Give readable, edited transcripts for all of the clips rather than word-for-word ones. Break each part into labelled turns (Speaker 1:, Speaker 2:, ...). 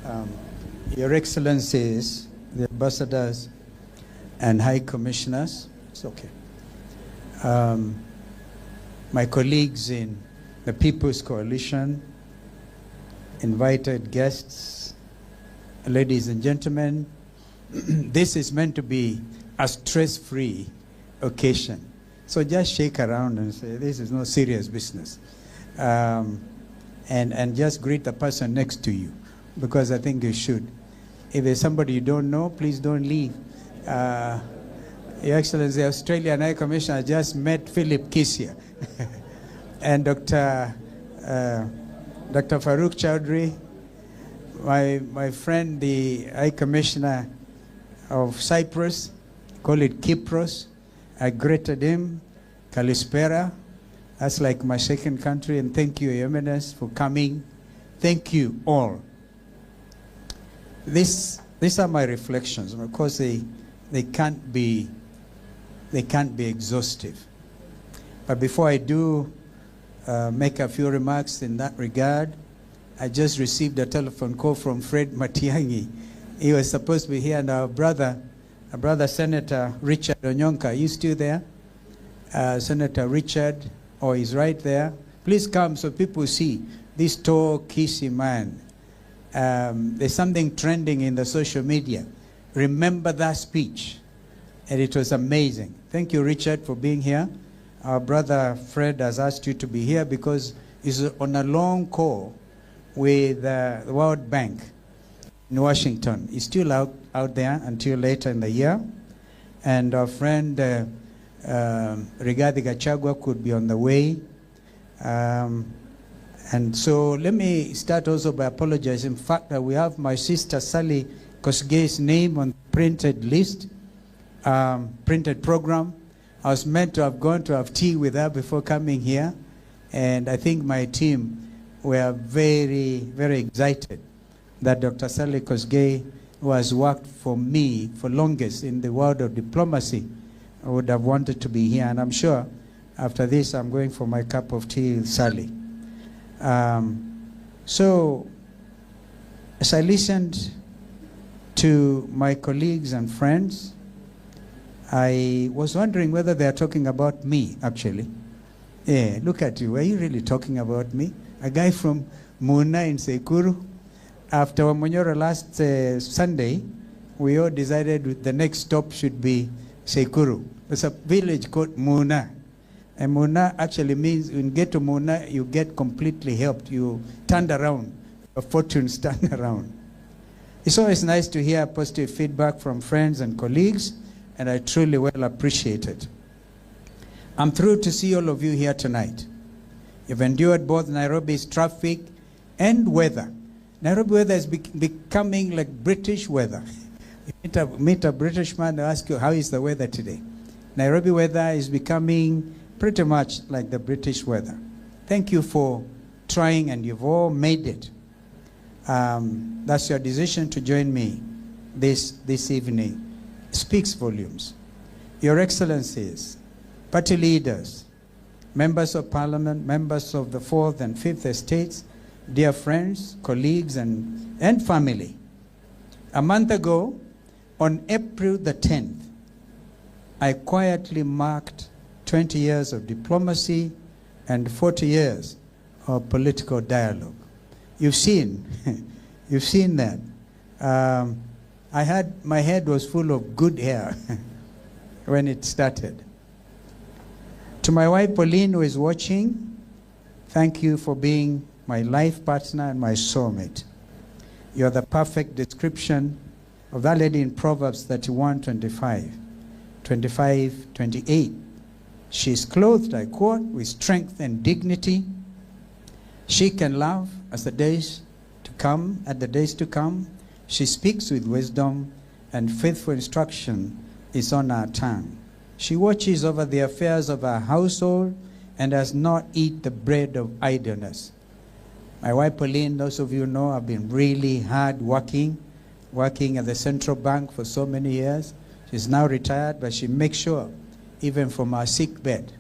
Speaker 1: Um, Your Excellencies, the ambassadors and high commissioners, it's okay. My colleagues in the People's Coalition, invited guests, ladies and gentlemen, this is meant to be a stress-free occasion. So just shake around and say, this is no serious business. And just greet the person next to you, because I think you should. If there's somebody you don't know, please don't leave. Your Excellency, the Australian High Commissioner just met Philip Kisia and Dr. Farouk Chowdhury, my friend, the High Commissioner of Cyprus, call it Kypros. I greeted him, Kalispera. That's like my second country, and thank you, Your Eminence, for coming. Thank you all. These are my reflections. Of course, they can't be exhaustive. But before I do make a few remarks in that regard, I just received a telephone call from Fred Matiang'i. He was supposed to be here, and our brother Senator Richard Onyonka, are you still there? Senator Richard, he's right there. Please come so people see this tall, kissy man. There's something trending in the social media. Remember that speech. And it was amazing. Thank you, Richard, for being here. Our brother Fred has asked you to be here because he's on a long call with the World Bank in Washington. He's still out there until later in the year. And our friend Rigathi Gachagua could be on the way. And so let me start also by apologizing. In fact, that we have my sister Sally Kosgei's name on the printed list, printed program. I was meant to have gone to have tea with her before coming here. And I think my team were very, very excited that Dr. Sally Kosgei, who has worked for me for longest in the world of diplomacy, would have wanted to be here. And I'm sure after this, I'm going for my cup of tea with Sally. So as I listened to my colleagues and friends, I was wondering whether they are talking about me, actually. Yeah, look at you. Were you really talking about me? A guy from Muna in Sekuru. After Wamonyoro last Sunday, we all decided the next stop should be Sekuru. There's a village called Muna. And Muna actually means when you get to Muna, you get completely helped. You turn around. Your fortunes turn around. It's always nice to hear positive feedback from friends and colleagues, and I truly well appreciate it. I'm thrilled to see all of you here tonight. You've endured both Nairobi's traffic and weather. Nairobi weather is becoming like British weather. You meet a British man, they'll ask you, how is the weather today? Nairobi weather is becoming pretty much like the British weather. Thank you for trying, and you've all made it. That's your decision to join me this evening. Speaks volumes. Your Excellencies, party leaders, members of Parliament, members of the 4th and 5th Estates, dear friends, colleagues, and family. A month ago, on April the 10th, I quietly marked 20 years of diplomacy and 40 years of political dialogue. You've seen, you've seen that. My head was full of good hair when it started. To my wife Pauline, who is watching, thank you for being my life partner and my soulmate. You're the perfect description of that lady in Proverbs 31:25-28. She's clothed, I quote, with strength and dignity. She can love at the days to come. She speaks with wisdom, and faithful instruction is on her tongue. She watches over the affairs of her household and does not eat the bread of idleness. My wife Pauline, those of you know, have been really hard working at the central bank for so many years. She's now retired, but she makes sure, even from our sick bed,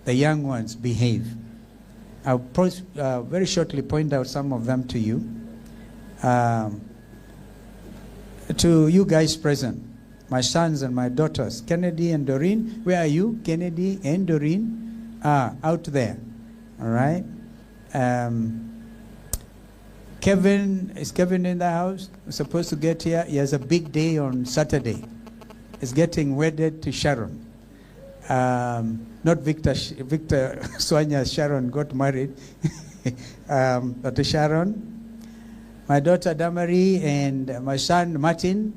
Speaker 1: the young ones behave. I'll very shortly point out some of them to you. to you guys present, my sons and my daughters, Kennedy and Doreen. Where are you? Kennedy and Doreen are out there. All right. Kevin, is Kevin in the house? We're supposed to get here. He has a big day on Saturday. He's getting wedded to Sharon. Not Victor, Victor Swanya Sharon got married. But to Sharon. My daughter Damari and my son Martin.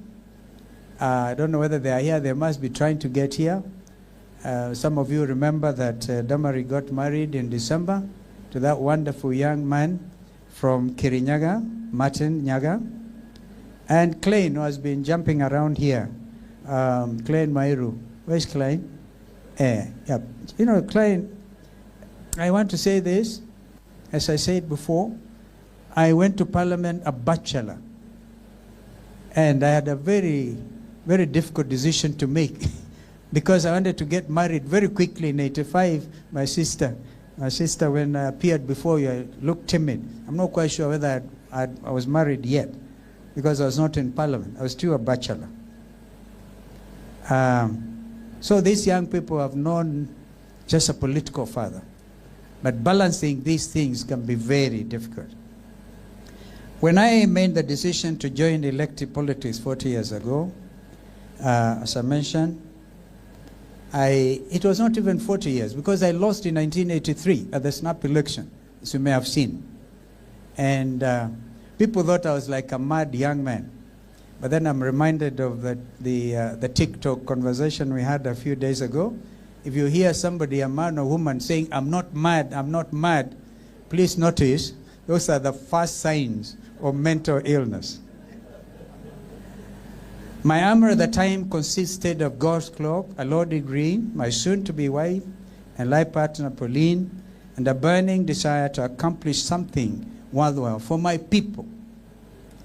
Speaker 1: I don't know whether they are here. They must be trying to get here. Some of you remember that Damari got married in December to that wonderful young man from Kirinyaga, Martin Nyaga. And Klein, who has been jumping around here. Klein Mairu. Where's Klein? Yep. You know, Klein, I want to say this, as I said before, I went to Parliament a bachelor. And I had a very, very difficult decision to make because I wanted to get married very quickly in 85. My sister, when I appeared before you, I looked timid. I'm not quite sure whether I was married yet because I was not in Parliament. I was still a bachelor. So these young people have known just a political father. But balancing these things can be very difficult. When I made the decision to join elective politics 40 years ago, as I mentioned, it was not even 40 years because I lost in 1983 at the snap election, as you may have seen. And people thought I was like a mad young man. But then I'm reminded of the TikTok conversation we had a few days ago. If you hear somebody, a man or woman, saying, I'm not mad, please notice those are the first signs of mental illness. My armor at the time consisted of God's cloak, a law degree, my soon-to-be wife and life partner Pauline, and a burning desire to accomplish something worthwhile for my people.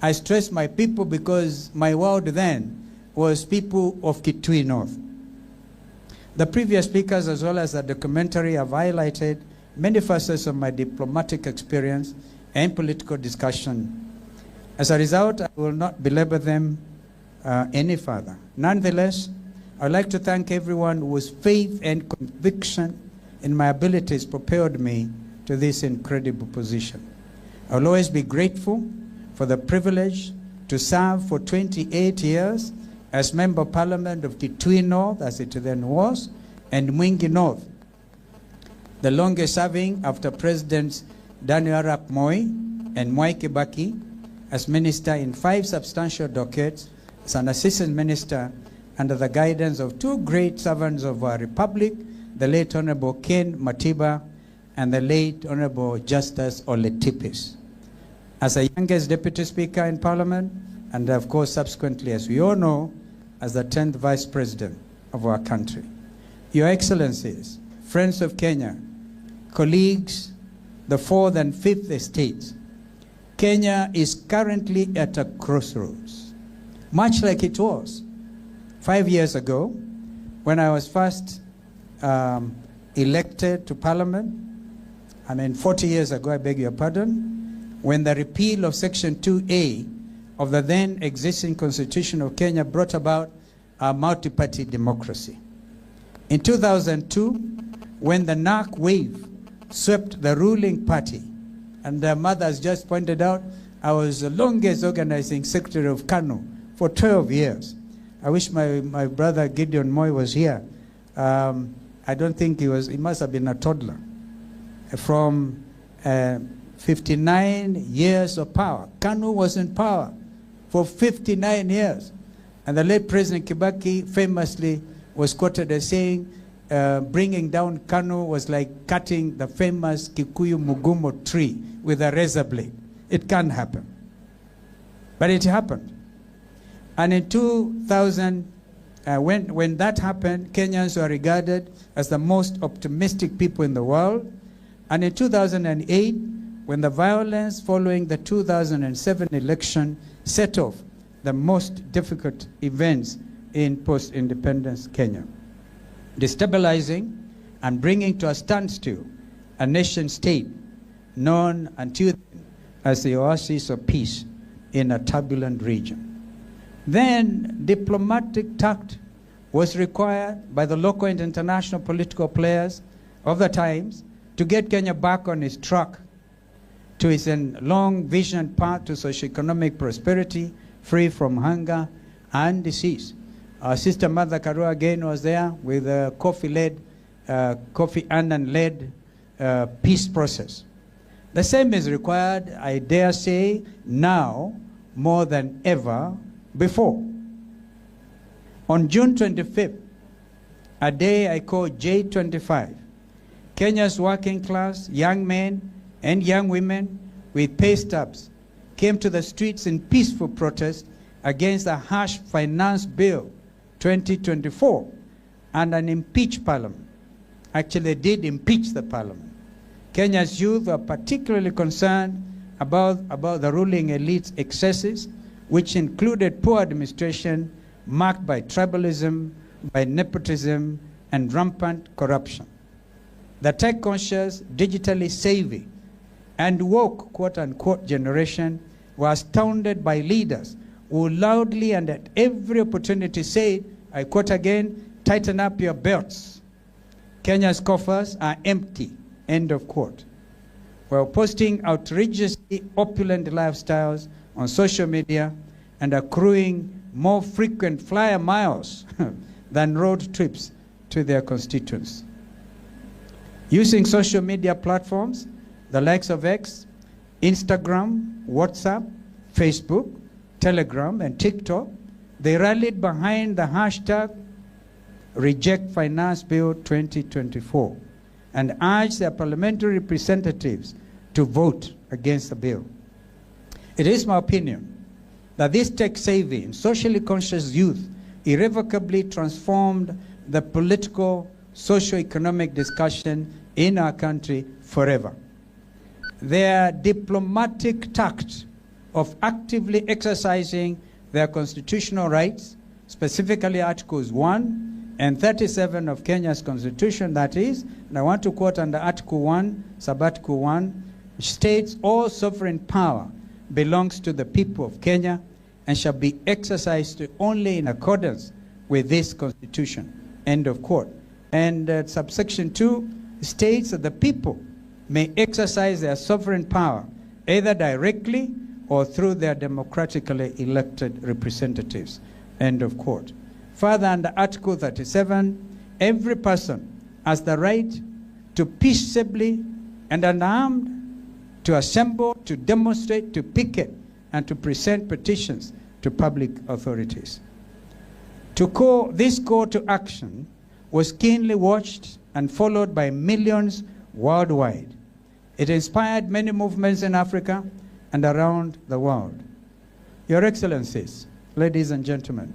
Speaker 1: I stress my people because my world then was people of Kitui North. The previous speakers, as well as the documentary, have highlighted many facets of my diplomatic experience and political discussion. As a result, I will not belabor them any further. Nonetheless, I would like to thank everyone whose faith and conviction in my abilities propelled me to this incredible position. I will always be grateful for the privilege to serve for 28 years as Member of Parliament of Kitui North, as it then was, and Mwingi North, the longest serving after Presidents Daniel Arap Moi and Mwai Kibaki, as Minister in 5 substantial decades, as an Assistant Minister under the guidance of 2 great servants of our Republic, the late Honorable Ken Matiba and the late Honorable Justice Oletipis. As the youngest Deputy Speaker in Parliament, and of course subsequently, as we all know, as the 10th Vice President of our country. Your Excellencies, friends of Kenya, colleagues, the 4th and 5th estates, Kenya is currently at a crossroads, much like it was 5 years ago when I was first elected to Parliament. 40 years ago, I beg your pardon, when the repeal of Section 2A of the then existing Constitution of Kenya brought about a multi-party democracy. In 2002, when the NARC wave swept the ruling party, and the mother has just pointed out, I was the longest organizing secretary of KANU for 12 years. I wish my brother Gideon Moi was here. I don't think he was, he must have been a toddler. From 59 years of power. KANU was in power for 59 years. And the late President Kibaki famously was quoted as saying, bringing down KANU was like cutting the famous Kikuyu Mugumo tree with a razor blade. It can't happen. But it happened. And in 2000, when that happened, Kenyans were regarded as the most optimistic people in the world. And in 2008, when the violence following the 2007 election set off the most difficult events in post-independence Kenya, destabilizing and bringing to a standstill a nation state known until then as the oasis of peace in a turbulent region. Then diplomatic tact was required by the local and international political players of the times to get Kenya back on its track to its long visioned path to socio-economic prosperity, free from hunger and disease. Our sister Mother Karua again was there with a Kofi Annan-led peace process. The same is required, I dare say, now more than ever before. On June 25th, a day I call J25, Kenya's working class, young men and young women with pay stubs came to the streets in peaceful protest against the harsh Finance Bill 2024 and an impeached parliament. Actually, they did impeach the parliament. Kenya's youth are particularly concerned about the ruling elite's excesses, which included poor administration marked by tribalism, by nepotism, and rampant corruption. The tech-conscious, digitally savvy, and woke, quote-unquote, generation were astounded by leaders who loudly and at every opportunity said, I quote again, tighten up your belts. Kenya's coffers are empty, end of quote. While posting outrageously opulent lifestyles on social media and accruing more frequent flyer miles than road trips to their constituents. Using social media platforms, the likes of X, Instagram, WhatsApp, Facebook, Telegram, and TikTok, they rallied behind the hashtag Reject Finance Bill 2024 and urged their parliamentary representatives to vote against the bill. It is my opinion that this tech-savvy and socially conscious youth irrevocably transformed the political, socio-economic discussion in our country forever. Their diplomatic tact of actively exercising their constitutional rights, specifically Articles 1 and 37 of Kenya's Constitution, that is, and I want to quote under Article 1, Sub-Article 1, which states all sovereign power belongs to the people of Kenya and shall be exercised only in accordance with this Constitution, end of quote. And subsection 2 states that the people may exercise their sovereign power either directly or through their democratically elected representatives, end of quote. Further, under Article 37, every person has the right to peaceably and unarmed to assemble, to demonstrate, to picket, and to present petitions to public authorities. This call to action was keenly watched and followed by millions worldwide. It inspired many movements in Africa and around the world. Your Excellencies, ladies and gentlemen,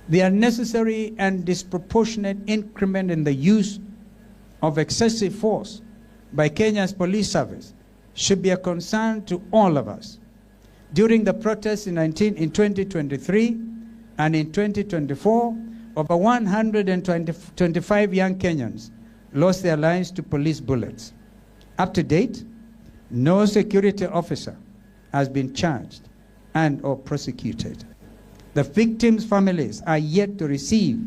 Speaker 1: the unnecessary and disproportionate increment in the use of excessive force by Kenya's police service should be a concern to all of us. During the protests in 2023 and in 2024, over 125 young Kenyans lost their lives to police bullets. Up to date, no security officer has been charged and or prosecuted. The victims' families are yet to receive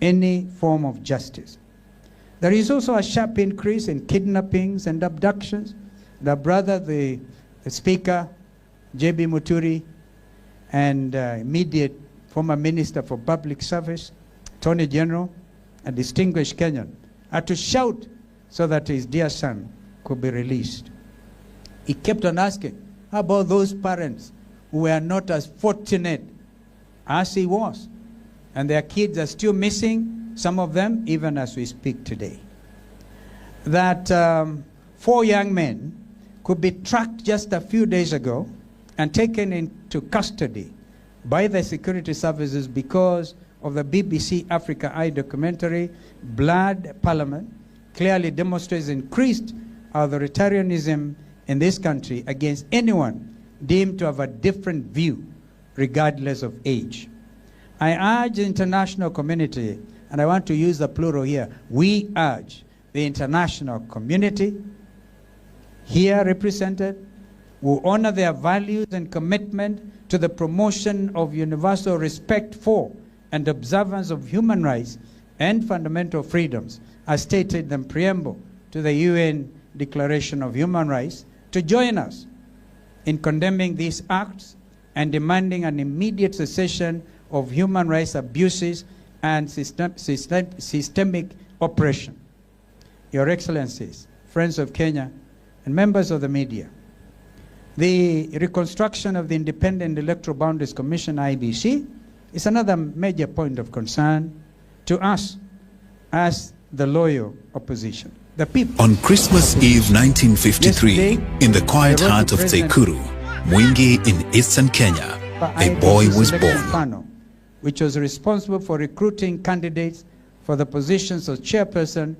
Speaker 1: any form of justice. There is also a sharp increase in kidnappings and abductions. The brother, the Speaker, J.B. Muturi, and immediate former Minister for Public Service, Attorney General, a distinguished Kenyan, had to shout so that his dear son could be released. He kept on asking, how about those parents who were not as fortunate as he was? And their kids are still missing, some of them, even as we speak today. That 4 young men could be tracked just a few days ago and taken into custody by the security services because of the BBC Africa Eye documentary, Blood Parliament, clearly demonstrates increased authoritarianism in this country against anyone deemed to have a different view, regardless of age. I urge the international community, and I want to use the plural here, we urge the international community here represented, who honor their values and commitment to the promotion of universal respect for and observance of human rights and fundamental freedoms, as stated in the preamble to the UN Declaration of Human Rights, to join us in condemning these acts and demanding an immediate cessation of human rights abuses and systemic oppression. Your Excellencies, friends of Kenya, and members of the media, the reconstruction of the Independent Electoral Boundaries Commission, IBC, is another major point of concern to us as the loyal opposition. The people.
Speaker 2: On Christmas Eve 1953, in the quiet heart of Taikuru, Mwingi in eastern Kenya, a boy was born.
Speaker 1: Which was responsible for recruiting candidates for the positions of chairperson